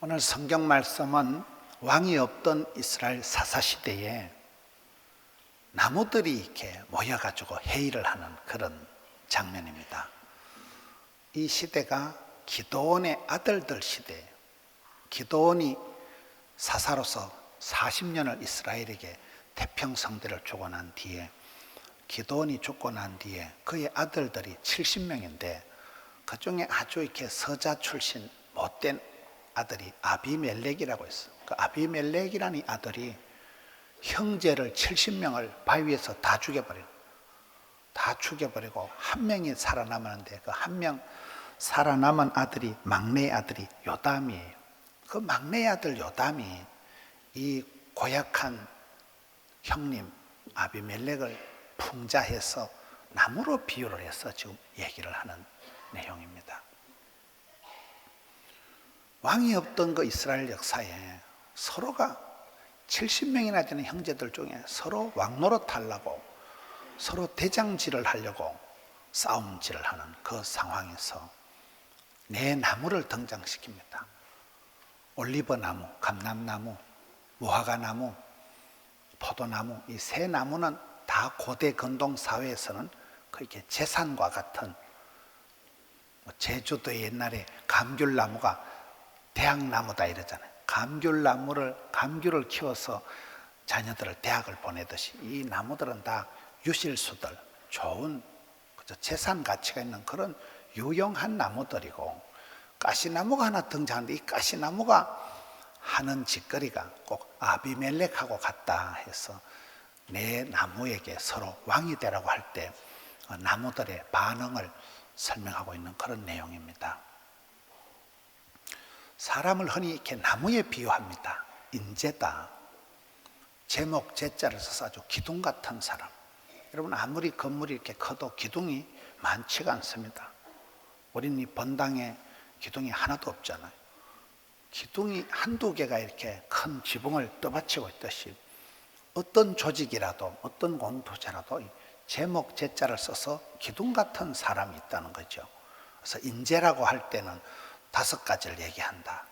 오늘 성경 말씀은 왕이 없던 이스라엘 사사시대에 나무들이 이렇게 모여가지고 회의를 하는 그런 장면입니다. 이 시대가 기드온의 아들들 시대예요. 기드온이 사사로서 40년을 이스라엘에게 태평성대를 주고 난 뒤에, 기드온이 죽고 난 뒤에 그의 아들들이 70명인데 그 중에 아주 이렇게 서자 출신 못된 아들이 아비멜렉이라고 했어요. 그 아비멜렉이라는 아들이 형제를 70명을 바위에서 다 죽여버리고 한 명이 살아남았는데 그 한 명 살아남은 아들이, 막내 아들이 요담이에요. 그 막내 아들 요담이 이 고약한 형님 아비멜렉을 풍자해서 나무로 비유를 해서 지금 얘기를 하는 내용입니다. 왕이 없던 그 이스라엘 역사에 서로가 70명이나 되는 형제들 중에 서로 왕노릇 하려고, 서로 대장질을 하려고 싸움질을 하는 그 상황에서 네 나무를 등장시킵니다. 올리브나무, 감람나무, 무화과나무, 포도나무, 이 세 나무는 다 고대 근동 사회에서는 그렇게 재산과 같은, 제주도 옛날에 감귤나무가 대학나무다 이러잖아요. 감귤을 키워서 자녀들을 대학을 보내듯이 이 나무들은 다 유실수들, 좋은 재산 가치가 있는 그런 유용한 나무들이고, 가시나무가 하나 등장하는데 이 가시나무가 하는 짓거리가 꼭 아비멜렉하고 같다 해서 내 나무에게 서로 왕이 되라고 할 때 나무들의 반응을 설명하고 있는 그런 내용입니다. 사람을 흔히 이렇게 나무에 비유합니다. 인재다. 제목 제자를 써서 아주 기둥 같은 사람. 여러분, 아무리 건물이 이렇게 커도 기둥이 많지가 않습니다. 우리는 이 번당에 기둥이 하나도 없잖아요. 기둥이 한두 개가 이렇게 큰 지붕을 떠받치고 있듯이 어떤 조직이라도, 어떤 공동체라도 제목 제자를 써서 기둥 같은 사람이 있다는 거죠. 그래서 인재라고 할 때는 5가지를 얘기한다.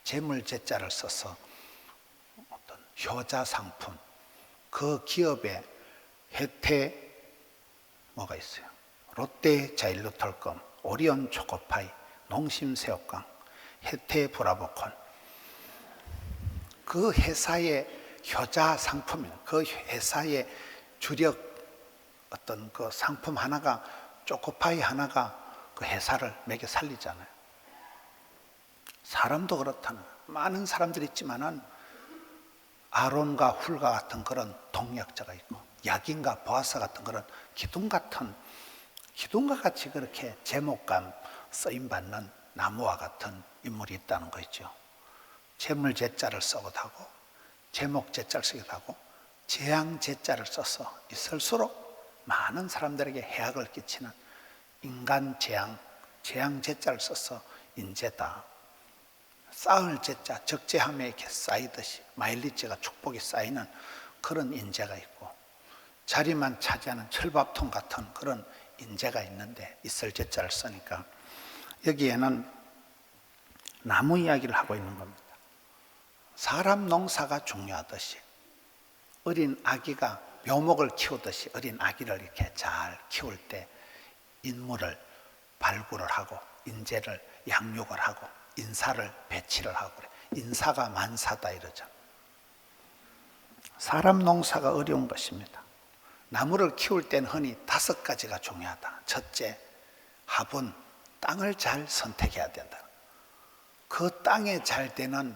재물 제자를 써서 어떤 효자 상품, 그 기업의 혜태 뭐가 있어요? 롯데 자일루톨금, 오리온 초코파이, 농심 새우깡, 혜태 브라보콘. 그 회사의 효자 상품이에요. 그 회사의 주력 어떤 그 상품 하나가, 초코파이 하나가 그 회사를 먹여 살리잖아요. 사람도 그렇다는, 많은 사람들이 있지만은 아론과 훌과 같은 그런 동력자가 있고, 야긴과 보아스 같은 그런 기둥과 같이 그렇게 제목감 쓰임받는 나무와 같은 인물이 있다는 거죠. 재물 제자를 쓰기도 하고, 제목 제자를 쓰기도 하고, 재앙 제자를 써서 있을수록 많은 사람들에게 해악을 끼치는 인간 재앙 제자를 써서 인재다. 쌓을 제자, 적재함에 이렇게 쌓이듯이 마일리지가 축복이 쌓이는 그런 인재가 있고, 자리만 차지하는 철밥통 같은 그런 인재가 있는데 있을 제자를 쓰니까 여기에는 나무 이야기를 하고 있는 겁니다. 사람 농사가 중요하듯이 어린 아기가 묘목을 키우듯이 어린 아기를 이렇게 잘 키울 때 인물을 발굴을 하고 인재를 양육을 하고 인사를 배치를 하고 그래. 인사가 만사다 이러죠. 사람 농사가 어려운 것입니다. 나무를 키울 때는 흔히 5가지가 중요하다. 첫째, 화분, 땅을 잘 선택해야 된다. 그 땅에 잘 되는,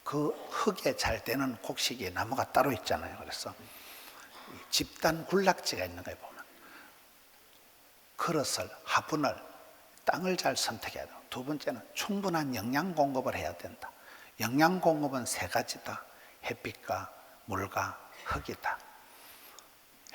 그 흙에 잘 되는 곡식이 나무가 따로 있잖아요. 그래서 집단 군락지가 있는 거에 보면 그릇을, 화분을, 땅을 잘 선택해야 돼요. 2번째는 충분한 영양 공급을 해야 된다. 영양 공급은 3가지다. 햇빛과 물과 흙이다.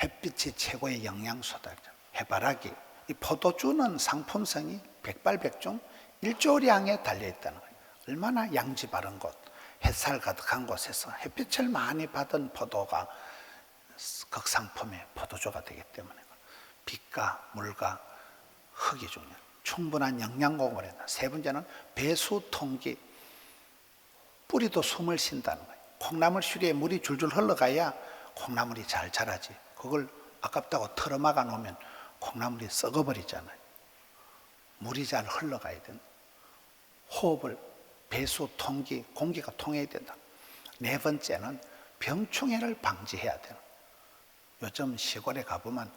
햇빛이 최고의 영양소다. 해바라기, 이 포도주는 상품성이 백발백중 일조량에 달려있다는 거예요. 얼마나 양지 바른 곳, 햇살 가득한 곳에서 햇빛을 많이 받은 포도가 극상품의 포도주가 되기 때문에 빛과 물과 흙이 중요해요. 충분한 영양 공급을 해야 된다. 3번째는 배수 통기, 뿌리도 숨을 쉰다는 거예요. 콩나물 쉬리에 물이 줄줄 흘러가야 콩나물이 잘 자라지. 그걸 아깝다고 틀어막아 놓으면 콩나물이 썩어버리잖아요. 물이 잘 흘러가야 된다. 호흡을, 배수, 통기, 공기가 통해야 된다. 네 번째는 병충해를 방지해야 되는. 요즘 시골에 가보면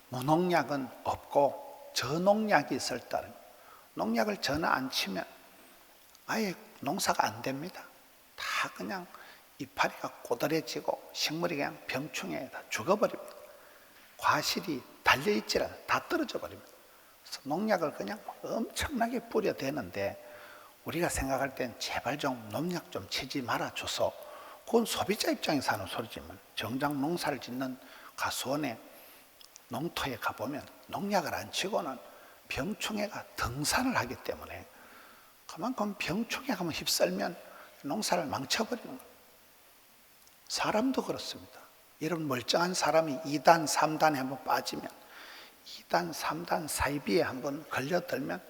무농약은 없고 저농약이 있을 따름. 농약을 전혀 안 치면 아예 농사가 안 됩니다. 다 그냥 이파리가 꼬들해지고 식물이 그냥 병충해에 다 죽어버립니다. 과실이 달려있질 않아요. 다 떨어져 버립니다. 그래서 농약을 그냥 엄청나게 뿌려대는데 우리가 생각할 땐 제발 좀 농약 좀 치지 말아줘서, 그건 소비자 입장에서 하는 소리지만 정작 농사를 짓는 가수원에 농토에 가보면 농약을 안 치고는 병충해가 등산을 하기 때문에 그만큼 병충해가 한번 휩쓸면 농사를 망쳐버리는 거예요. 사람도 그렇습니다. 이런 멀쩡한 사람이 2단, 3단에 한번 빠지면 2단, 3단 사이비에 한번 걸려들면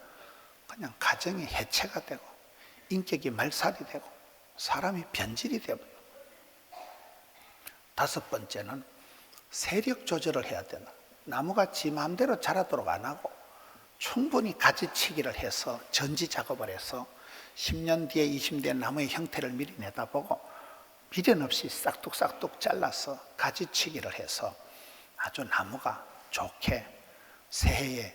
그냥 가정이 해체가 되고 인격이 말살이 되고 사람이 변질이 되어버려요. 다섯 번째는 세력 조절을 해야 된다. 나무가 지 마음대로 자라도록 안 하고 충분히 가지치기를 해서 전지 작업을 해서 10년 뒤에 20년 뒤에 나무의 형태를 미리 내다보고 미련 없이 싹둑싹둑 잘라서 가지치기를 해서 아주 나무가 좋게 새해에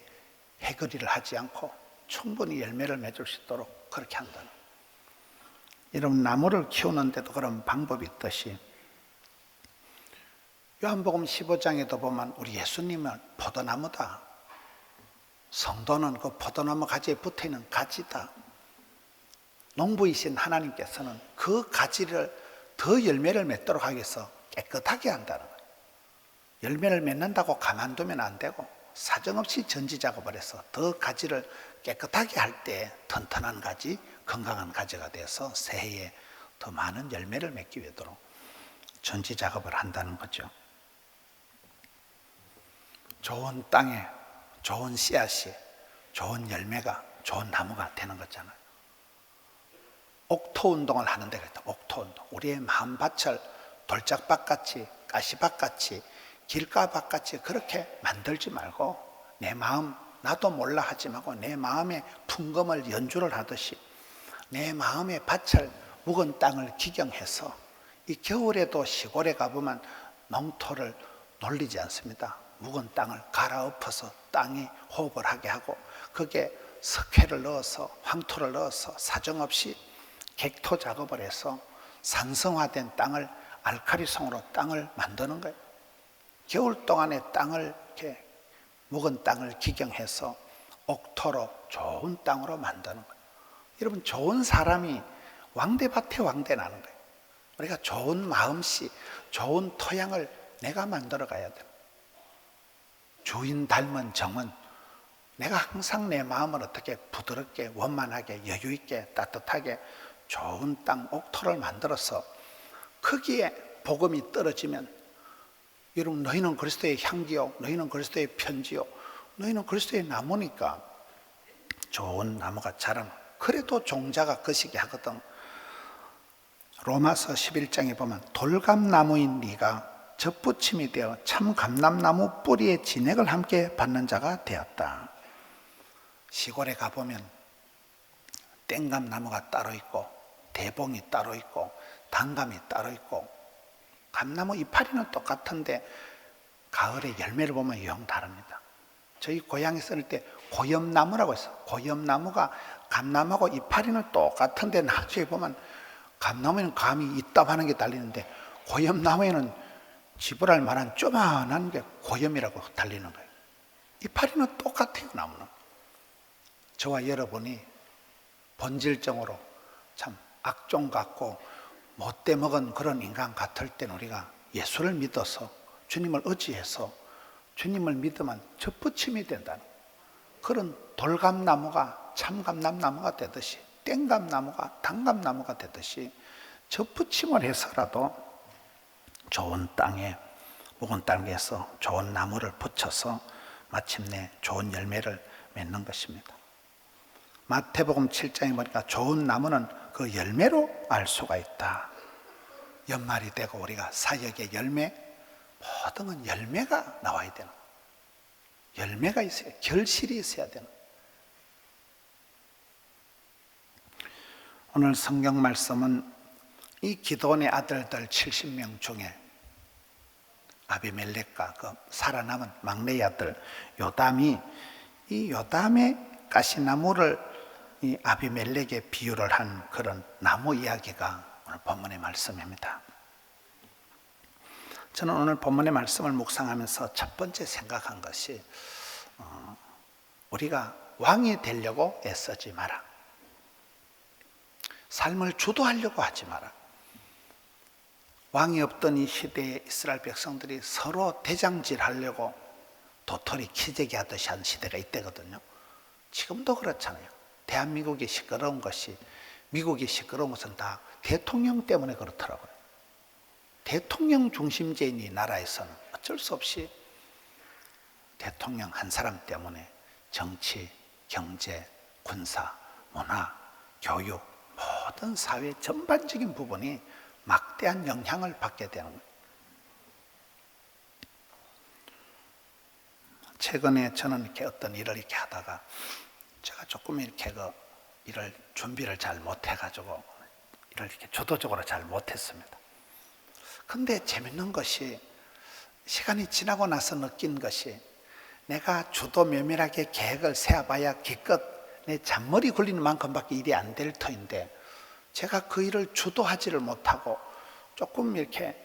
해거리를 하지 않고 충분히 열매를 맺을 수 있도록 그렇게 한다는. 이런 나무를 키우는데도 그런 방법이 있듯이 요한복음 15장에도 보면 우리 예수님은 포도나무다. 성도는 그 포도나무 가지에 붙어있는 가지다. 농부이신 하나님께서는 그 가지를 더 열매를 맺도록 하기 위해서 깨끗하게 한다는 거예요. 열매를 맺는다고 가만두면 안 되고 사정없이 전지 작업을 해서 더 가지를 깨끗하게 할 때 튼튼한 가지, 건강한 가지가 돼서 새해에 더 많은 열매를 맺기 위해도록 전지 작업을 한다는 거죠. 좋은 땅에 좋은 씨앗이 좋은 열매가 좋은 나무가 되는 거잖아요. 옥토 운동을 하는데 그랬다. 옥토 운동. 우리의 마음밭을 돌짝밭같이 가시밭같이 길가밭같이 그렇게 만들지 말고 내 마음 나도 몰라 하지 말고 내 마음의 풍금을 연주를 하듯이 내 마음의 밭을 묵은 땅을 기경해서 이 겨울에도 시골에 가보면 농토를 놀리지 않습니다. 묵은 땅을 갈아엎어서 땅이 호흡을 하게 하고 거기에 석회를 넣어서 황토를 넣어서 사정없이 객토 작업을 해서 산성화된 땅을 알칼리성으로 땅을 만드는 거예요. 겨울 동안에 땅을 이렇게 묵은 땅을 기경해서 옥토로 좋은 땅으로 만드는 거예요. 여러분 좋은 사람이 왕대밭에 왕대 나는 거예요. 우리가 좋은 마음씨, 좋은 토양을 내가 만들어 가야 돼요. 주인 닮은 정은 내가 항상 내 마음을 어떻게 부드럽게 원만하게 여유있게 따뜻하게 좋은 땅 옥토를 만들어서 거기에 복음이 떨어지면 여러분 너희는 그리스도의 향기요 너희는 그리스도의 편지요 너희는 그리스도의 나무니까 좋은 나무가 자라는. 그래도 종자가 거시기 하거든. 로마서 11장에 보면 돌감나무인 네가 젖붙임이 되어 참 감람나무 뿌리의 진액을 함께 받는 자가 되었다. 시골에 가보면 땡감나무가 따로 있고 대봉이 따로 있고 단감이 따로 있고 감나무 이파리는 똑같은데 가을에 열매를 보면 영 다릅니다. 저희 고향에 쓸 때 고엽나무라고 했어요. 고엽나무가 감나무하고 이파리는 똑같은데 나중에 보면 감나무에는 감이 이따만한 게 달리는데 고엽나무에는 지불할 만한 조그만한 게 고염이라고 달리는 거예요. 이파리는 똑같아요. 나무는. 저와 여러분이 본질적으로 참 악종 같고 못돼 먹은 그런 인간 같을 때는 우리가 예수를 믿어서 주님을 의지해서 주님을 믿으면 젖붙임이 된다는 그런 돌감나무가 참감람나무가 되듯이 땡감나무가 단감나무가 되듯이 젖붙임을 해서라도 좋은 땅에 묵은 땅에서 좋은 나무를 붙여서 마침내 좋은 열매를 맺는 것입니다. 마태복음 7장에 보니까 좋은 나무는 그 열매로 알 수가 있다. 연말이 되고 우리가 사역의 열매, 모든 건 열매가 나와야 되는 거예요. 열매가 있어야, 결실이 있어야 되는 거예요. 오늘 성경 말씀은 이 기드온의 아들들 70명 중에 아비멜렉과 그 살아남은 막내 아들 요담이, 이 요담의 가시나무를 이 아비멜렉에 비유를 한 그런 나무 이야기가 오늘 본문의 말씀입니다. 저는 오늘 본문의 말씀을 묵상하면서 첫 번째 생각한 것이 우리가 왕이 되려고 애쓰지 마라. 삶을 주도하려고 하지 마라. 왕이 없던 이 시대에 이스라엘 백성들이 서로 대장질하려고 도토리 키재기 하듯이 하는 시대가 이때거든요. 지금도 그렇잖아요. 대한민국이 시끄러운 것이, 미국이 시끄러운 것은 다 대통령 때문에 그렇더라고요. 대통령 중심제인 이 나라에서는 어쩔 수 없이 대통령 한 사람 때문에 정치, 경제, 군사, 문화, 교육, 모든 사회 전반적인 부분이 막대한 영향을 받게 되는 거예요. 최근에 저는 이렇게 어떤 일을 이렇게 하다가 제가 조금 이렇게 일을 준비를 잘 못해가지고 일을 이렇게 주도적으로 잘 못했습니다. 근데 재밌는 것이, 시간이 지나고 나서 느낀 것이, 내가 주도 면밀하게 계획을 세워봐야 기껏 내 잔머리 굴리는 만큼밖에 일이 안 될 터인데, 제가 그 일을 주도하지를 못하고 조금 이렇게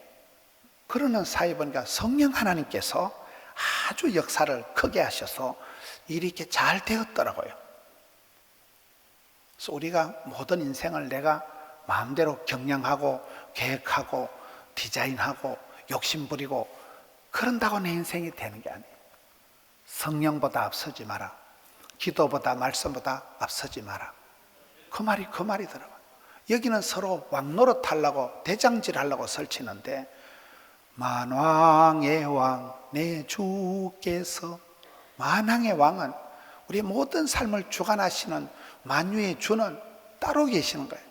그러는 사이에 보니까 성령 하나님께서 아주 역사를 크게 하셔서 일이 이렇게 잘 되었더라고요. 그래서 우리가 모든 인생을 내가 마음대로 경영하고 계획하고 디자인하고 욕심부리고 그런다고 내 인생이 되는 게 아니에요. 성령보다 앞서지 마라. 기도보다 말씀보다 앞서지 마라. 그 말이더라고요. 여기는 서로 왕노릇하려고 대장질하려고 설치는데, 만왕의 왕 내 주께서, 만왕의 왕은 우리의 모든 삶을 주관하시는 만유의 주는 따로 계시는 거예요.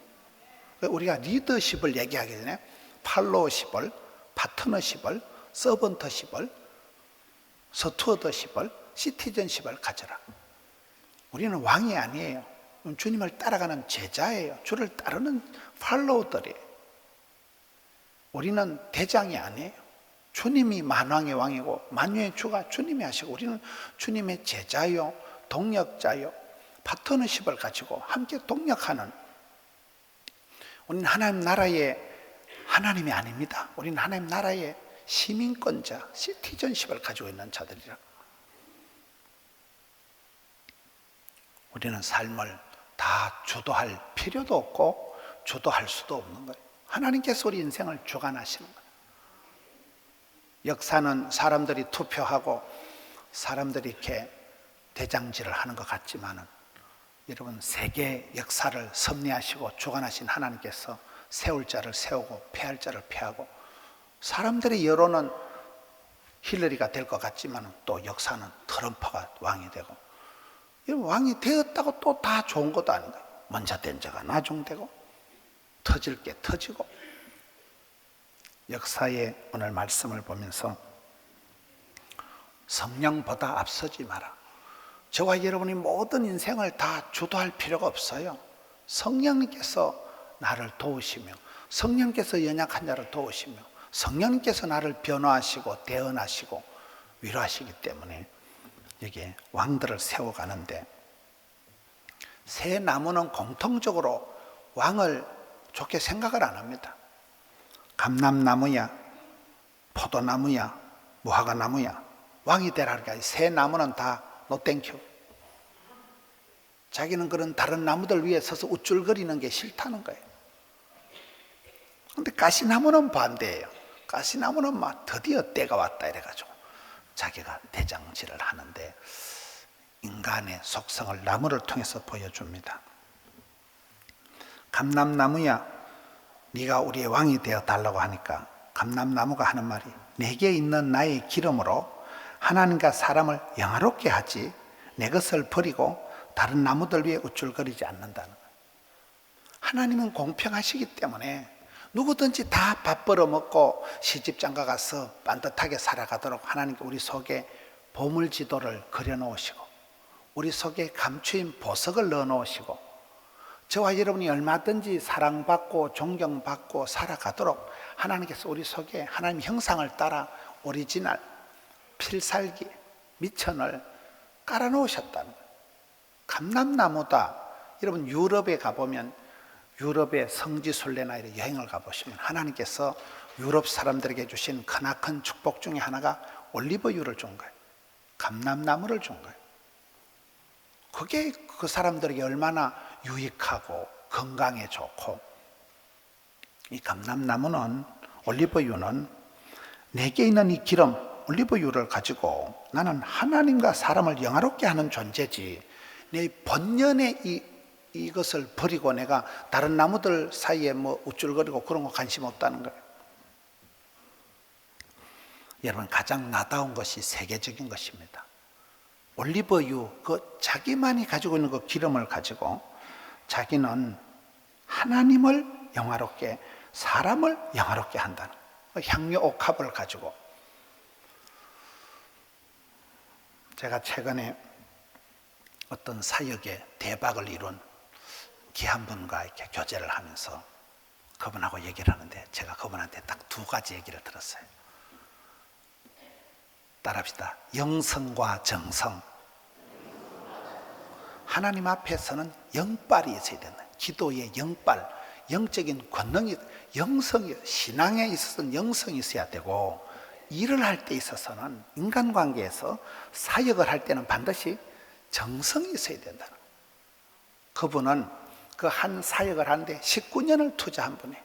우리가 리더십을 얘기하기 전에 팔로우십을, 파트너십을, 서번터십을, 스튜어드십을, 시티즌십을 가져라. 우리는 왕이 아니에요. 주님을 따라가는 제자예요. 주를 따르는 팔로우들이에요. 우리는 대장이 아니에요. 주님이 만왕의 왕이고 만유의 주가 주님이 하시고, 우리는 주님의 제자요, 동력자요, 파트너십을 가지고 함께 동력하는, 우리는 하나님 나라의 하나님이 아닙니다. 우리는 하나님 나라의 시민권자, 시티즌십을 가지고 있는 자들이라. 우리는 삶을 다 주도할 필요도 없고 주도할 수도 없는 거예요. 하나님께서 우리 인생을 주관하시는 거예요. 역사는 사람들이 투표하고 사람들이 이렇게 대장질을 하는 것 같지만은, 여러분, 세계 역사를 섭리하시고 주관하신 하나님께서 세울 자를 세우고 패할 자를 패하고, 사람들의 여론은 힐러리가 될 것 같지만 또 역사는 트럼프가 왕이 되고, 왕이 되었다고 또 다 좋은 것도 아닌가요? 먼저 된 자가 나중되고 터질 게 터지고. 역사의 오늘 말씀을 보면서 성령보다 앞서지 마라. 저와 여러분이 모든 인생을 다 주도할 필요가 없어요. 성령님께서 나를 도우시며, 성령께서 연약한 자를 도우시며, 성령님께서 나를 변화하시고 대언하시고 위로하시기 때문에 여기에 왕들을 세워가는데, 새 나무는 공통적으로 왕을 좋게 생각을 안 합니다. 감람나무야, 포도나무야, 무화과나무야, 왕이 되라니까 새 나무는 다 노 땡큐. 자기는 그런 다른 나무들 위에 서서 우쭐거리는 게 싫다는 거예요. 그런데 가시나무는 반대예요. 가시나무는 막 드디어 때가 왔다 이래가지고 자기가 대장질을 하는데, 인간의 속성을 나무를 통해서 보여줍니다. 감람나무야, 네가 우리의 왕이 되어 달라고 하니까 감람나무가 하는 말이, 내게 있는 나의 기름으로 하나님과 사람을 영화롭게 하지 내 것을 버리고 다른 나무들 위에 우쭐거리지 않는다는 거예요. 하나님은 공평하시기 때문에 누구든지 다 밥 벌어먹고 시집장가 가서 반듯하게 살아가도록 하나님께 우리 속에 보물지도를 그려놓으시고 우리 속에 감추인 보석을 넣어놓으시고 저와 여러분이 얼마든지 사랑받고 존경받고 살아가도록 하나님께서 우리 속에 하나님 형상을 따라 오리지널 필살기 미천을 깔아놓으셨다는 거예요. 감람나무다. 여러분 유럽에 가보면 유럽의 성지순례나 이런 여행을 가보시면 하나님께서 유럽 사람들에게 주신 크나큰 축복 중에 하나가 올리브유를 준 거예요. 감람나무를 준 거예요. 그게 그 사람들에게 얼마나 유익하고 건강에 좋고, 이 감람나무는 올리브유는 내게 있는 이 기름 올리브유를 가지고 나는 하나님과 사람을 영화롭게 하는 존재지 내 번년의 이것을 버리고 내가 다른 나무들 사이에 뭐 우쭐거리고 그런 거 관심 없다는 거예요. 여러분, 가장 나다운 것이 세계적인 것입니다. 올리브유, 그 자기만이 가지고 있는 그 기름을 가지고 자기는 하나님을 영화롭게, 사람을 영화롭게 한다는 향료 옥합을 가지고. 제가 최근에 어떤 사역에 대박을 이룬 귀한 분과 이렇게 교제를 하면서 그분하고 얘기를 하는데 제가 그분한테 딱 두 가지 얘기를 들었어요. 따라합시다. 영성과 정성. 하나님 앞에서는 영빨이 있어야 된다. 기도의 영빨, 영적인 권능이, 영성이, 신앙에 있어서는 영성이 있어야 되고, 일을 할 때 있어서는 인간관계에서 사역을 할 때는 반드시 정성이 있어야 된다. 그분은 그 한 사역을 하는데 19년을 투자한 분이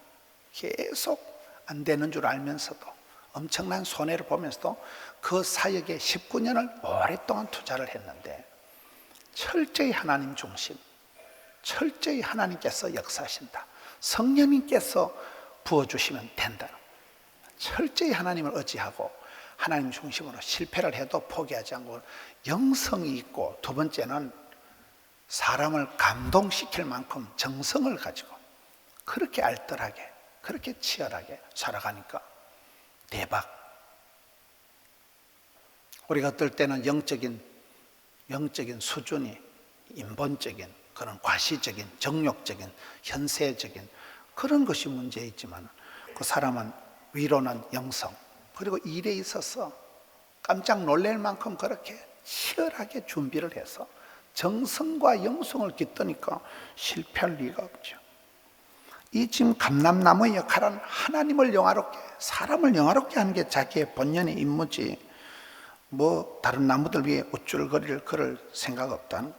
계속 안 되는 줄 알면서도 엄청난 손해를 보면서도 그 사역에 19년을 오랫동안 투자를 했는데 철저히 하나님 중심, 철저히 하나님께서 역사하신다. 성령님께서 부어주시면 된다. 철저히 하나님을 의지하고 하나님 중심으로 실패를 해도 포기하지 않고 영성이 있고, 두 번째는 사람을 감동시킬 만큼 정성을 가지고 그렇게 알뜰하게, 그렇게 치열하게 살아가니까 대박. 우리가 어떨 때는 영적인 수준이 인본적인 그런 과시적인 정욕적인 현세적인 그런 것이 문제있지만 그 사람은 위로는 영성, 그리고 일에 있어서 깜짝 놀랄 만큼 그렇게 치열하게 준비를 해서 정성과 영성을 깃드니까 실패할 리가 없죠. 이 지금 감람나무의 역할은 하나님을 영화롭게, 사람을 영화롭게 하는 게 자기의 본연의 임무지 뭐 다른 나무들 위에 우쭐거릴 그럴 생각 없다는.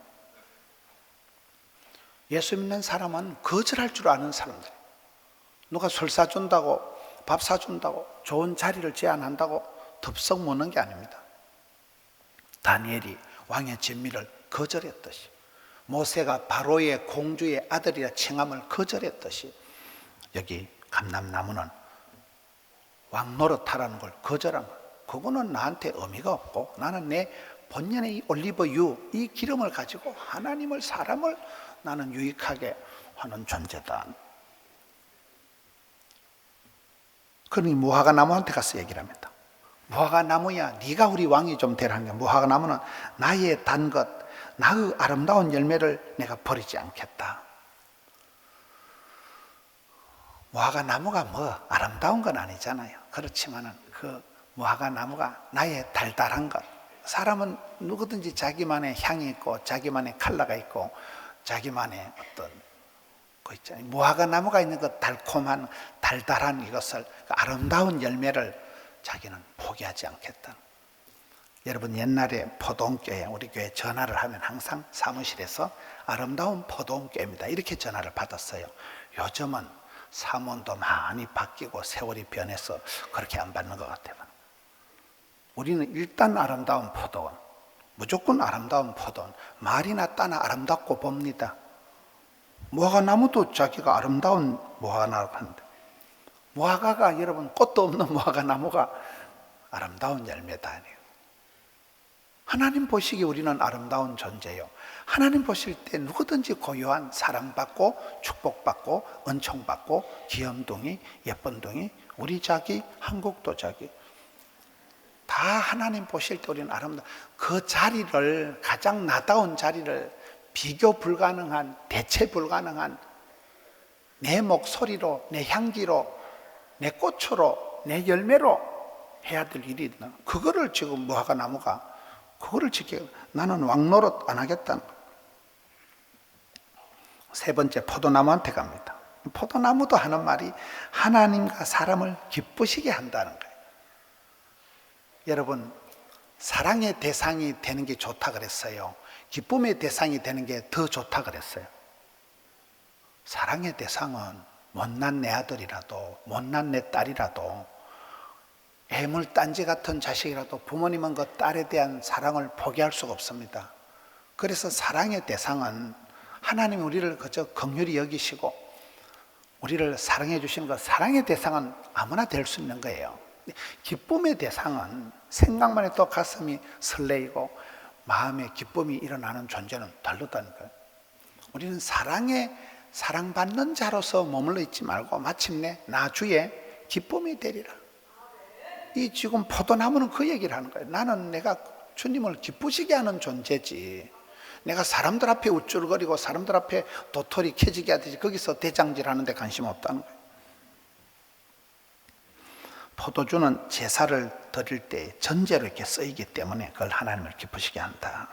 예수 믿는 사람은 거절할 줄 아는 사람들. 누가 술 사준다고, 밥 사준다고, 좋은 자리를 제안한다고 덥석 무는 게 아닙니다. 다니엘이 왕의 진미를 거절했듯이, 모세가 바로의 공주의 아들이라 칭함을 거절했듯이, 여기 감람나무는 왕 노릇하라는 걸 거절한 거예요. 그거는 나한테 의미가 없고 나는 내 본연의 이 올리브유, 이 기름을 가지고 하나님을, 사람을 나는 유익하게 하는 존재다. 그러니 무화과 나무한테 가서 얘기를 합니다. 무화과 나무야, 네가 우리 왕이 좀 되라는 게, 무화과 나무는 나의 단 것, 나의 아름다운 열매를 내가 버리지 않겠다. 무화과 나무가 뭐 아름다운 건 아니잖아요. 그렇지만은 그 무화과 나무가 나의 달달한 것, 사람은 누구든지 자기만의 향이 있고 자기만의 컬러가 있고 자기만의 어떤 그 있잖아요. 무화과 나무가 있는 그 달콤한 달달한 이것을, 그 아름다운 열매를 자기는 포기하지 않겠다. 여러분, 옛날에 포도원교회, 우리 교회 전화를 하면 항상 사무실에서 아름다운 포도원교회입니다 이렇게 전화를 받았어요. 요즘은 사문도 많이 바뀌고 세월이 변해서 그렇게 안 받는 것 같아요. 우리는 일단 아름다운 포도원, 무조건 아름다운 포도원, 말이나 따나 아름답고 봅니다. 무화과 나무도 자기가 아름다운 무화과 나무라고 하는데, 무화과가, 여러분, 꽃도 없는 무화과 나무가 아름다운 열매다 아니에요. 하나님 보시기에 우리는 아름다운 존재요. 하나님 보실 때 누구든지 고요한 사랑받고 축복받고 은총받고 귀염둥이 예쁜둥이 우리 자기 한국도 자기 다 하나님 보실 때 우리는 아름다운 그 자리를 가장 나다운 자리를 비교 불가능한 대체 불가능한 내 목소리로 내 향기로 내 꽃으로 내 열매로 해야 될 일이 있나 그거를 지금 무화과 나무가 그거를 지키고 나는 왕노릇 안 하겠다는 거예요. 세 번째 포도나무한테 갑니다. 포도나무도 하는 말이 하나님과 사람을 기쁘시게 한다는 거예요. 여러분 사랑의 대상이 되는 게 좋다 그랬어요. 기쁨의 대상이 되는 게 더 좋다 그랬어요. 사랑의 대상은 못난 내 아들이라도 못난 내 딸이라도 애물단지 같은 자식이라도 부모님은 그 딸에 대한 사랑을 포기할 수가 없습니다. 그래서 사랑의 대상은 하나님이 우리를 그저 긍휼히 여기시고 우리를 사랑해 주시는 그 사랑의 대상은 아무나 될 수 있는 거예요. 기쁨의 대상은 생각만 해도 가슴이 설레이고 마음에 기쁨이 일어나는 존재는 다르다니까요. 우리는 사랑받는 자로서 머물러 있지 말고 마침내 나 주의 기쁨이 되리라. 이 지금 포도나무는 그 얘기를 하는 거예요. 나는 내가 주님을 기쁘시게 하는 존재지. 내가 사람들 앞에 우쭐거리고 사람들 앞에 도토리 캐지게 하듯이 거기서 대장질 하는데 관심 없다는 거예요. 포도주는 제사를 드릴 때 전제로 이렇게 쓰이기 때문에 그걸 하나님을 기쁘시게 한다.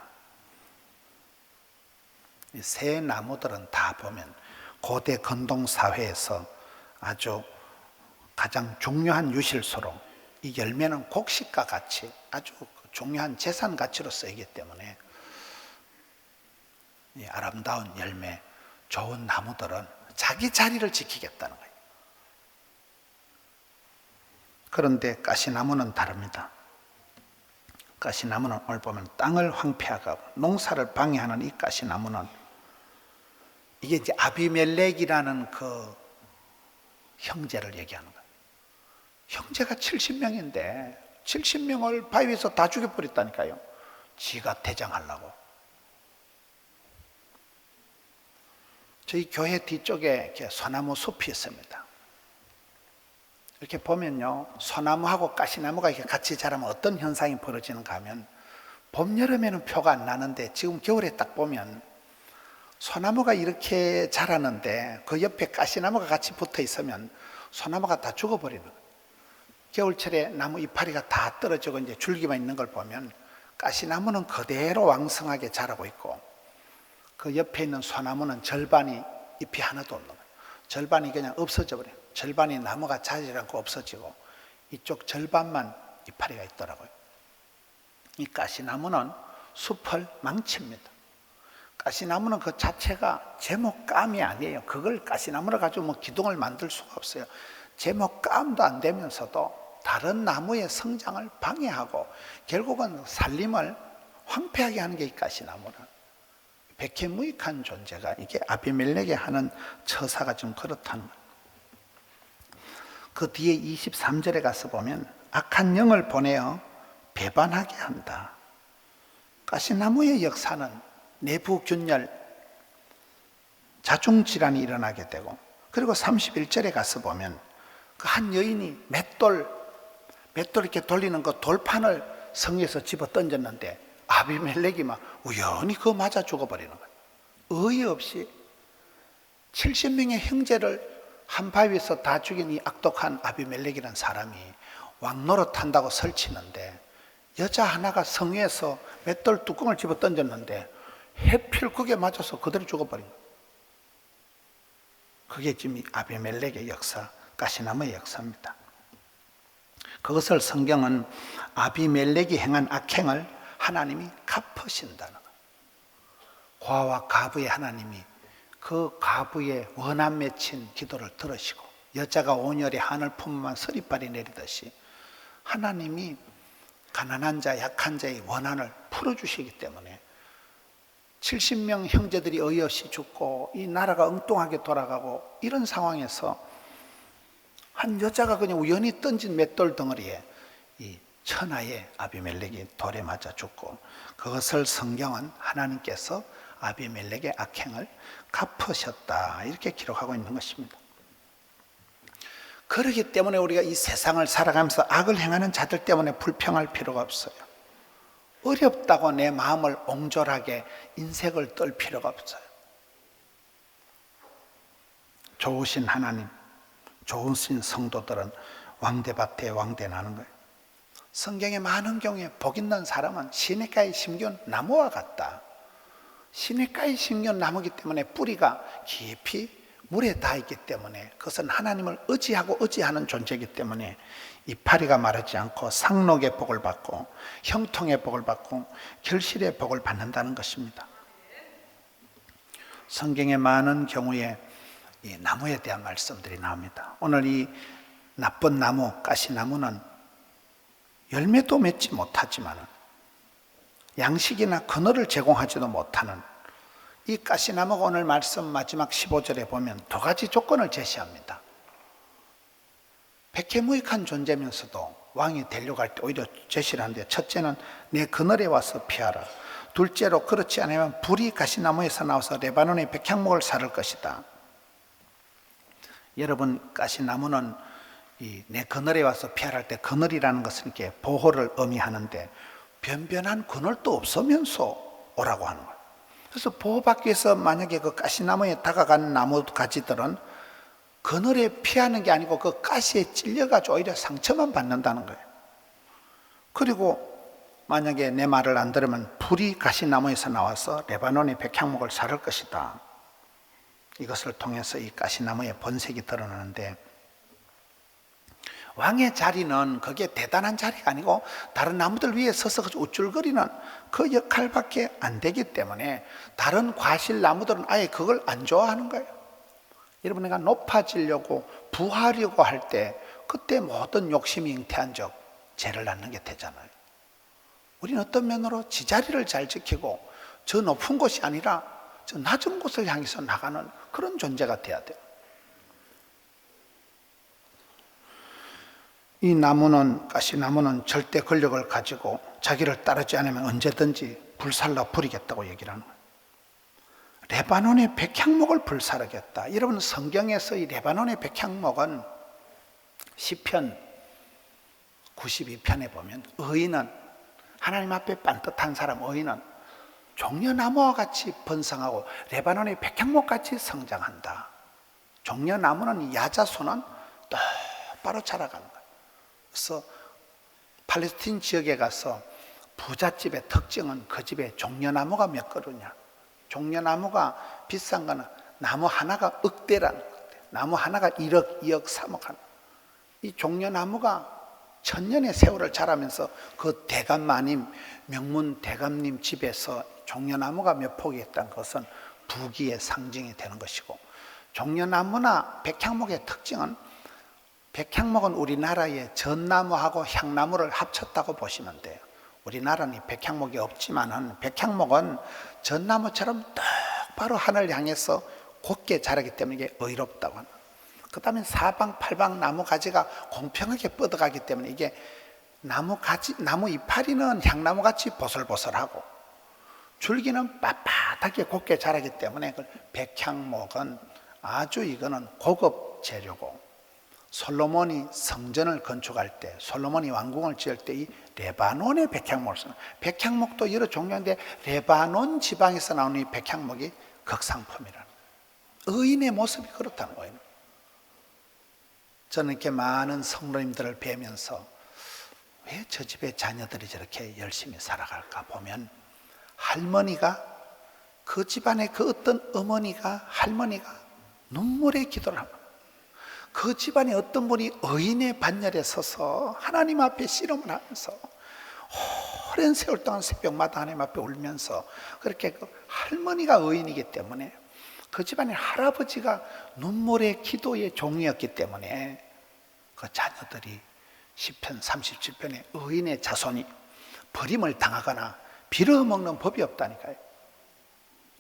새 나무들은 다 보면 고대 건동 사회에서 아주 가장 중요한 유실소로 이 열매는 곡식과 같이 아주 중요한 재산 가치로 쓰이기 때문에 이 아름다운 열매, 좋은 나무들은 자기 자리를 지키겠다는 거예요. 그런데 가시나무는 다릅니다. 가시나무는 오늘 보면 땅을 황폐하고 농사를 방해하는 이 가시나무는 이게 이제 아비멜렉이라는 그 형제를 얘기하는 거예요. 형제가 70명인데 70명을 바위 위에서 다 죽여버렸다니까요. 지가 대장하려고. 저희 교회 뒤쪽에 이렇게 소나무 숲이 있습니다. 이렇게 보면요, 소나무하고 가시나무가 이렇게 같이 자라면 어떤 현상이 벌어지는가 하면 봄, 여름에는 표가 안 나는데 지금 겨울에 딱 보면 소나무가 이렇게 자라는데 그 옆에 가시나무가 같이 붙어 있으면 소나무가 다 죽어버리는 거예요. 겨울철에 나무 이파리가 다 떨어지고 이제 줄기만 있는 걸 보면 가시나무는 그대로 왕성하게 자라고 있고 그 옆에 있는 소나무는 절반이 잎이 하나도 없는 거예요. 절반이 그냥 없어져 버려요. 절반이 나무가 자라지 않고 없어지고 이쪽 절반만 이파리가 있더라고요. 이 가시나무는 숲을 망칩니다. 가시나무는 그 자체가 제목감이 아니에요. 그걸 가시나무를 가지고 뭐 기둥을 만들 수가 없어요. 제목감도 안 되면서도 다른 나무의 성장을 방해하고 결국은 살림을 황폐하게 하는 게 이 가시나무는 백해무익한 존재가 이게 아비멜렉이 하는 처사가 좀 그렇다는 거예요. 그 뒤에 23절에 가서 보면 악한 영을 보내어 배반하게 한다. 가시나무의 역사는 내부 균열, 자중질환이 일어나게 되고 그리고 31절에 가서 보면 그 한 여인이 맷돌 이렇게 돌리는 그 돌판을 성에서 집어 던졌는데 아비멜렉이 막 우연히 그거 맞아 죽어버리는 거예요. 어이없이 70명의 형제를 한 바위에서 다 죽인 이 악독한 아비멜렉이라는 사람이 왕노릇 한다고 설치는데 여자 하나가 성에서 맷돌 뚜껑을 집어 던졌는데 해필 그게 맞아서 그대로 죽어버린 거예요. 그게 지금 아비멜렉의 역사, 가시나무의 역사입니다. 그것을 성경은 아비멜렉이 행한 악행을 하나님이 갚으신다는 거예요. 고아와 가부의 하나님이 그 가부의 원한 맺힌 기도를 들으시고 여자가 온열에 한을 품으면 서리발이 내리듯이 하나님이 가난한 자, 약한 자의 원한을 풀어주시기 때문에 70명 형제들이 어이없이 죽고 이 나라가 엉뚱하게 돌아가고 이런 상황에서 한 여자가 그냥 우연히 던진 맷돌 덩어리에 이 천하의 아비멜렉이 돌에 맞아 죽고, 그것을 성경은 하나님께서 아비멜렉의 악행을 갚으셨다 이렇게 기록하고 있는 것입니다. 그렇기 때문에 우리가 이 세상을 살아가면서 악을 행하는 자들 때문에 불평할 필요가 없어요. 어렵다고 내 마음을 옹졸하게 인색을 떨 필요가 없어요. 좋으신 하나님, 좋으신 성도들은 왕대밭에 왕대나는 거예요. 성경에 많은 경우에 복 있는 사람은 시냇가에 심겨온 나무와 같다. 시냇가에 심겨온 나무이기 때문에 뿌리가 깊이 물에 닿아 있기 때문에, 그것은 하나님을 의지하고 의지하는 존재이기 때문에 이파리가 마르지 않고 상록의 복을 받고 형통의 복을 받고 결실의 복을 받는다는 것입니다. 성경에 많은 경우에 이 나무에 대한 말씀들이 나옵니다. 오늘 이 나쁜 나무, 가시나무는 열매도 맺지 못하지만 양식이나 그늘을 제공하지도 못하는 이 가시나무가 오늘 말씀 마지막 15절에 보면 두 가지 조건을 제시합니다. 백해무익한 존재면서도 왕이 되려고 할 때 오히려 제시를 하는데, 첫째는 내 그늘에 와서 피하라. 둘째로 그렇지 않으면 불이 가시나무에서 나와서 레바논의 백향목을 사를 것이다. 여러분, 가시나무는 내 그늘에 와서 피하라 할 때 그늘이라는 것은 이렇게 보호를 의미하는데, 변변한 그늘도 없으면서 오라고 하는 거예요. 그래서 보호받기 위해서 만약에 그 가시나무에 다가가는 나무 가지들은 그늘에 피하는 게 아니고 그 가시에 찔려가지고 오히려 상처만 받는다는 거예요. 그리고 만약에 내 말을 안 들으면 불이 가시나무에서 나와서 레바논의 백향목을 사를 것이다. 이것을 통해서 이 가시나무의 본색이 드러나는데, 왕의 자리는 그게 대단한 자리가 아니고 다른 나무들 위에 서서 우쭐거리는 그 역할밖에 안 되기 때문에 다른 과실 나무들은 아예 그걸 안 좋아하는 거예요. 여러분, 내가 높아지려고 부하려고 할 때 그때 모든 욕심이 잉태한 적 죄를 낳는 게 되잖아요. 우리는 어떤 면으로 지자리를 잘 지키고 저 높은 곳이 아니라 저 낮은 곳을 향해서 나가는 그런 존재가 돼야 돼요. 이 나무는, 가시나무는 절대 권력을 가지고 자기를 따르지 않으면 언제든지 불살라 버리겠다고 얘기를 하는 거예요. 레바논의 백향목을 불사르겠다. 여러분, 성경에서 이 레바논의 백향목은 시편 92편에 보면 의인은, 하나님 앞에 반듯한 사람 의인은 종려나무와 같이 번성하고 레바논의 백향목같이 성장한다. 종려나무는 야자수는 똑바로 자라가는 거예요. 그래서 팔레스틴 지역에 가서 부잣집의 특징은 그 집에 종려나무가 몇 그루냐. 종려나무가 비싼 거는 나무 하나가 억대라는 거예요. 나무 하나가 1억, 2억, 3억 하나. 이 종려나무가 천년의 세월을 자라면서 그 대감마님, 명문 대감님 집에서 종려나무가 몇 폭이 있다는 것은 부귀의 상징이 되는 것이고, 종려나무나 백향목의 특징은, 백향목은 우리나라의 전나무하고 향나무를 합쳤다고 보시면 돼요. 우리나라는 백향목이 없지만은 백향목은 전나무처럼 똑바로 하늘을 향해서 곧게 자라기 때문에 이게 의롭다고 합니다. 그 다음에 사방팔방 나무 가지가 공평하게 뻗어가기 때문에 이게 나무 이파리는 향나무같이 보슬보슬하고 줄기는 빳빳하게 곧게 자라기 때문에 백향목은 아주 이거는 고급 재료고, 솔로몬이 성전을 건축할 때, 솔로몬이 왕궁을 지을 때 이 레바논의 백향목을 쓰는, 백향목도 여러 종류인데 레바논 지방에서 나오는 이 백향목이 극상품이라는 거예요. 의인의 모습이 그렇다는 거예요. 저는 이렇게 많은 성도님들을 뵈면서 왜 저 집의 자녀들이 저렇게 열심히 살아갈까 보면, 할머니가, 그 집안의 그 어떤 어머니가, 할머니가 눈물의 기도를 합니다. 그 집안에 어떤 분이 의인의 반열에 서서 하나님 앞에 씨름을 하면서 오랜 세월 동안 새벽마다 하나님 앞에 울면서, 그렇게 그 할머니가 의인이기 때문에, 그 집안의 할아버지가 눈물의 기도의 종이었기 때문에 그 자녀들이 시편 37편에 의인의 자손이 버림을 당하거나 빌어먹는 법이 없다니까요.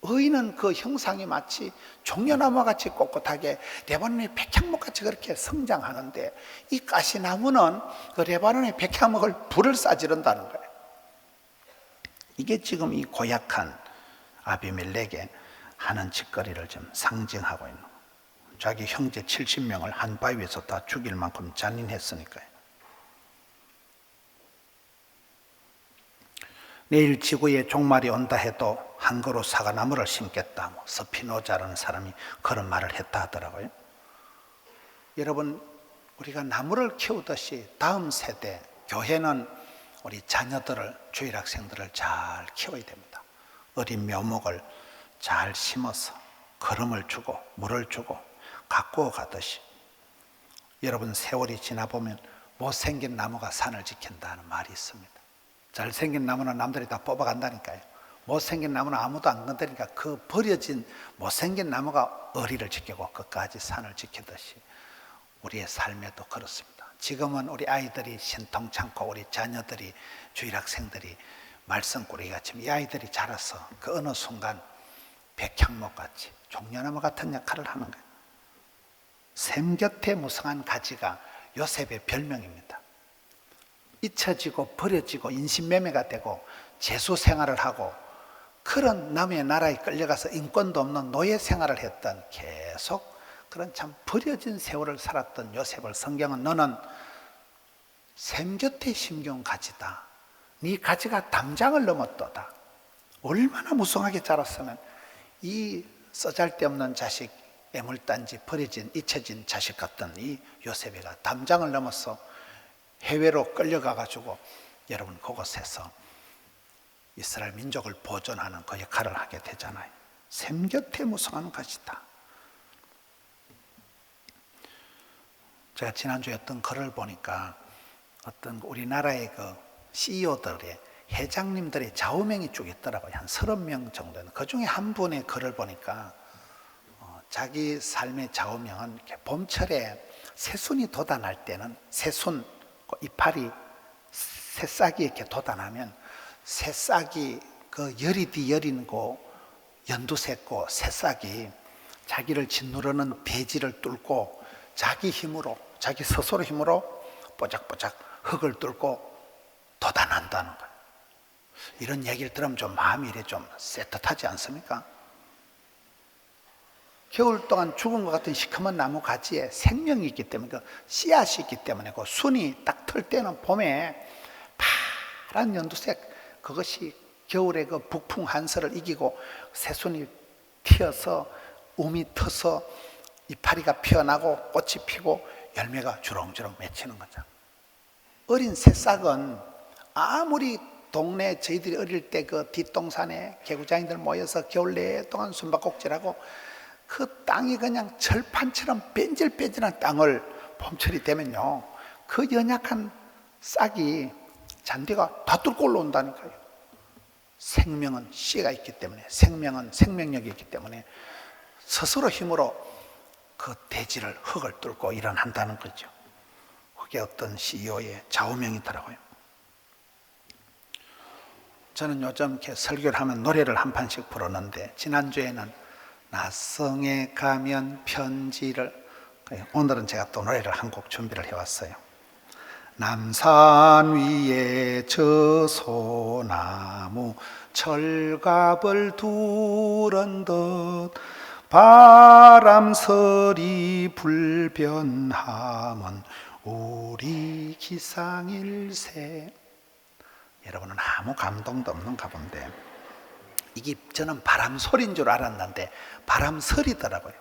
의인은 그 형상이 마치 종려나무와 같이 꼿꼿하게 레바논의 백향목 같이 그렇게 성장하는데, 이 가시나무는 그 레바논의 백향목을 불을 쏴지른다는 거예요. 이게 지금 이 고약한 아비멜렉의 하는 짓거리를 좀 상징하고 있는 거예요. 자기 형제 70명을 한 바위에서 다 죽일 만큼 잔인했으니까요. 내일 지구에 종말이 온다 해도 한 그루 사과나무를 심겠다. 스피노자라는 사람이 그런 말을 했다 하더라고요. 여러분, 우리가 나무를 키우듯이 다음 세대, 교회는 우리 자녀들을, 주일학생들을 잘 키워야 됩니다. 어린 묘목을 잘 심어서 거름을 주고 물을 주고 가꾸어 가듯이. 여러분, 세월이 지나보면 못생긴 나무가 산을 지킨다는 말이 있습니다. 잘생긴 나무는 남들이 다 뽑아간다니까요. 못생긴 나무는 아무도 안 건드리니까 그 버려진 못생긴 나무가 어리를 지키고 끝까지 산을 지키듯이 우리의 삶에도 그렇습니다. 지금은 우리 아이들이 신통찮고 우리 자녀들이, 주일학생들이 말썽꾸러기같이 이 아이들이 자라서 그 어느 순간 백향목같이 종려나무 같은 역할을 하는 거예요. 샘 곁에 무성한 가지가 요셉의 별명입니다. 잊혀지고 버려지고 인신매매가 되고 재수 생활을 하고 그런 남의 나라에 끌려가서 인권도 없는 노예 생활을 했던, 계속 그런 참 버려진 세월을 살았던 요셉을 성경은 너는 샘 곁에 심겨온 가지다. 네 가지가 담장을 넘었도다. 얼마나 무성하게 자랐으면 이 쓰잘데없는 자식, 애물단지 버려진 잊혀진 자식 같던 이 요셉이가 담장을 넘어서 해외로 끌려가가지고 여러분 그곳에서 이스라엘 민족을 보존하는 그 역할을 하게 되잖아요. 샘 곁에 무성한 것이다. 제가 지난주에 어떤 글을 보니까 어떤 우리나라의 그 CEO들의 회장님들의 좌우명이 쭉 있더라고요. 한 30명 정도는. 그 중에 한 분의 글을 보니까 자기 삶의 좌우명은 이렇게 봄철에 새순이 돋아날 때는 새순, 이파리, 새싹이 이렇게 돋아나면 새싹이 그 열이 뒤열이고 연두색고 새싹이 자기를 짓누르는 대지를 뚫고 자기 힘으로, 자기 스스로 힘으로 뽀짝뽀짝 흙을 뚫고 돋아난다는 거예요. 이런 얘기를 들으면 좀 마음이 이래 좀 쎄뜻하지 않습니까? 겨울 동안 죽은 것 같은 시커먼 나무 가지에 생명이 있기 때문에, 그 씨앗이 있기 때문에 그 순이 딱 틀 때는 봄에 파란 연두색, 그것이 겨울의 그 북풍 한설을 이기고 새순이 튀어서 움이 터서 이파리가 피어나고 꽃이 피고 열매가 주렁주렁 맺히는 거죠. 어린 새싹은 아무리 동네 저희들이 어릴 때 그 뒷동산에 개구장이들 모여서 겨울 내내 동안 숨바꼭질하고 그 땅이 그냥 절판처럼 뺀질뺀질한 땅을 봄철이 되면요, 그 연약한 싹이 잔디가 다 뚫고 올라온다니까요. 생명은 씨가 있기 때문에, 생명은 생명력이 있기 때문에 스스로 힘으로 그 대지를, 흙을 뚫고 일어난다는 거죠. 그게 어떤 CEO의 좌우명이더라고요. 저는 요즘 이렇게 설교를 하면 노래를 한 판씩 부르는데, 지난주에는 낯성에 가면 편지를, 오늘은 제가 또 노래를 한 곡 준비를 해왔어요. 남산 위에 저 소나무 철갑을 두른 듯 바람서리 불변함은 우리 기상일세. 여러분은 아무 감동도 없는 가본데 이게 저는 바람 소리인 줄 알았는데 바람 서리더라고요.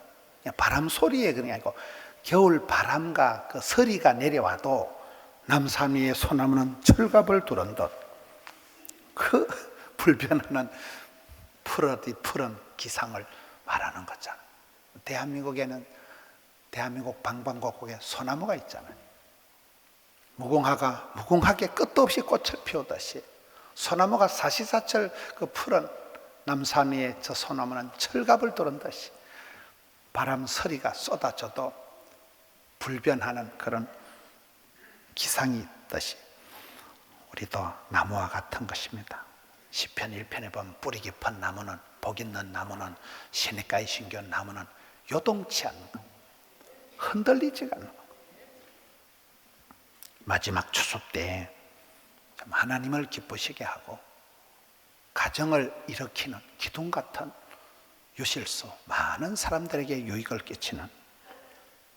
바람 소리에 그냥 아니고 겨울 바람과 그 서리가 내려와도 남산 위에 소나무는 철갑을 두른 듯 그 불변하는 푸른 기상을 말하는 거잖아요. 대한민국에는 대한민국 방방곡곡에 소나무가 있잖아요. 무궁화가 무궁하게 끝도 없이 꽃을 피우듯이 소나무가 사시사철 그 푸른 남산 위에 저 소나무는 철갑을 두른 듯이 바람 서리가 쏟아져도 불변하는 그런 기상이 있듯이 우리도 나무와 같은 것입니다. 시편 1편에 보면 뿌리 깊은 나무는 복 있는 나무는 시냇가에 심겨온 나무는 요동치 않는 것, 흔들리지가 않는 것. 마지막 추수 때 하나님을 기쁘시게 하고 가정을 일으키는 기둥 같은 유실수, 많은 사람들에게 유익을 끼치는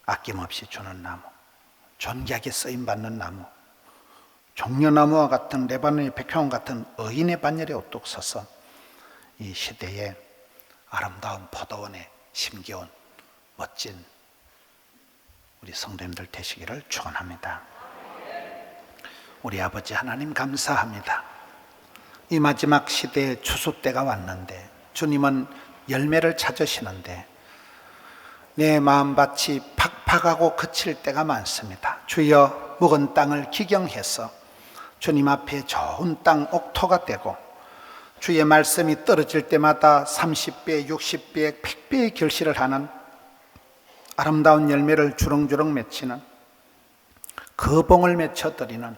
아낌없이 주는 나무, 존귀하게 쓰임받는 나무, 종려나무와 같은 레바논의 백향원 같은 의인의 반열에 우뚝 서서 이 시대에 아름다운 포도원에 심겨온 멋진 우리 성도님들 되시기를 축원합니다. 우리 아버지 하나님 감사합니다. 이 마지막 시대에 추수 때가 왔는데 주님은 열매를 찾으시는데 내 마음밭이 팍팍하고 그칠 때가 많습니다. 주여 묵은 땅을 기경해서 주님 앞에 좋은 땅 옥토가 되고 주의 말씀이 떨어질 때마다 30배, 60배, 100배의 결실을 하는 아름다운 열매를 주렁주렁 맺히는 그 봉을 맺혀드리는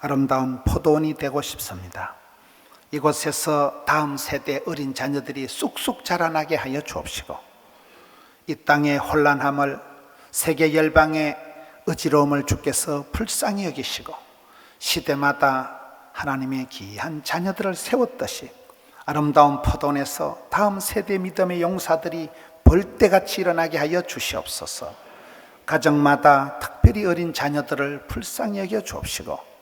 아름다운 포도원이 되고 싶습니다. 이곳에서 다음 세대 어린 자녀들이 쑥쑥 자라나게 하여 주옵시고 이 땅의 혼란함을 세계 열방의 어지러움을 주께서 불쌍히 여기시고 시대마다 하나님의 귀한 자녀들을 세웠듯이 아름다운 포도원에서 다음 세대 믿음의 용사들이 벌떼같이 일어나게 하여 주시옵소서. 가정마다 특별히 어린 자녀들을 불쌍히 여겨 주옵시고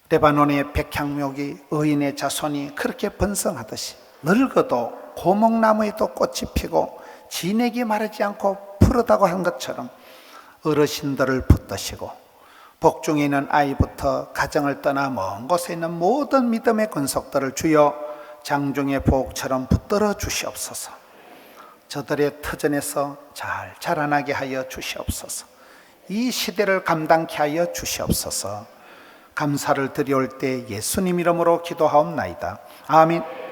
레바논의 백향목이 의인의 자손이 그렇게 번성하듯이 늙어도 고목나무에도 꽃이 피고 진액이 마르지 않고 푸르다고 한 것처럼 어르신들을 붙드시고 복중에 있는 아이부터 가정을 떠나 먼 곳에 있는 모든 믿음의 권속들을 주여 장중의 보옥처럼 붙들어 주시옵소서. 저들의 터전에서 잘 자라나게 하여 주시옵소서. 이 시대를 감당케 하여 주시옵소서. 감사를 드려올 때 예수님 이름으로 기도하옵나이다. 아멘.